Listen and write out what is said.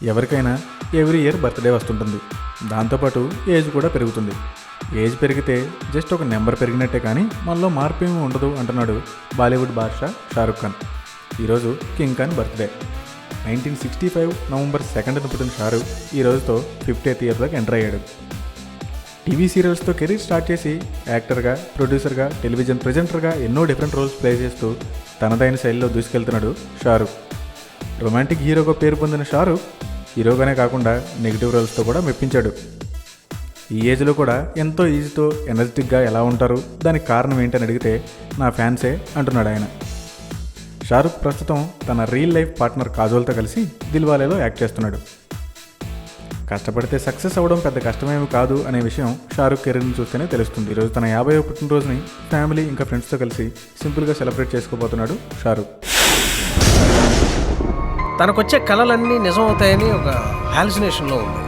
ఎవరికైనా every year birthday వస్తుంటుంది. దాంతోపాటు ఏజ్ కూడా పెరుగుతుంది. ఏజ్ పెరిగితే జస్ట్ ఒక నెంబర్ పెరిగినట్టే కానీ మనలో మార్పు ఏమీ ఉండదు అంటున్నాడు బాలీవుడ్ బాద్షా షారుఖ్ ఖాన్. ఈరోజు కింగ్ ఖాన్ బర్త్డే. 1965 నవంబర్ 2న పుట్టిన షారుఖ్ ఈ రోజుతో 50th ఇయర్లోకి ఎంటర్ అయ్యాడు. టీవీ సీరియల్స్తో కెరీర్ స్టార్ట్ చేసి యాక్టర్గా, ప్రొడ్యూసర్గా, టెలివిజన్ ప్రెజెంటర్గా ఎన్నో డిఫరెంట్ రోల్స్ ప్లే చేస్తూ తనదైన శైలిలో దూసుకెళ్తున్నాడు షారుఖ్. రొమాంటిక్ హీరోగా పేరు పొందిన షారుఖ్ హీరోగానే కాకుండా నెగిటివ్ రోల్స్తో కూడా మెప్పించాడు. ఈ ఏజ్లో కూడా ఎంతో ఈజీతో ఎనర్జెటిక్గా ఎలా ఉంటారు, దానికి కారణం ఏంటని అడిగితే నా ఫ్యాన్సే అంటున్నాడు ఆయన. షారుఖ్ ప్రస్తుతం తన రియల్ లైఫ్ పార్ట్నర్ కాజోల్తో కలిసి దిల్వాలేలో యాక్ట్ చేస్తున్నాడు. కష్టపడితే సక్సెస్ అవ్వడం పెద్ద కష్టమేమి కాదు అనే విషయం షారుఖ్ కెరీర్ని చూస్తేనే తెలుస్తుంది. ఈరోజు తన 50వ పుట్టినరోజుని ఫ్యామిలీ ఇంకా ఫ్రెండ్స్తో కలిసి సింపుల్గా సెలబ్రేట్ చేసుకోబోతున్నాడు షారుఖ్. తనకొచ్చే కళలన్నీ నిజం అవుతాయని ఒక హాలుసినేషన్లో ఉంది.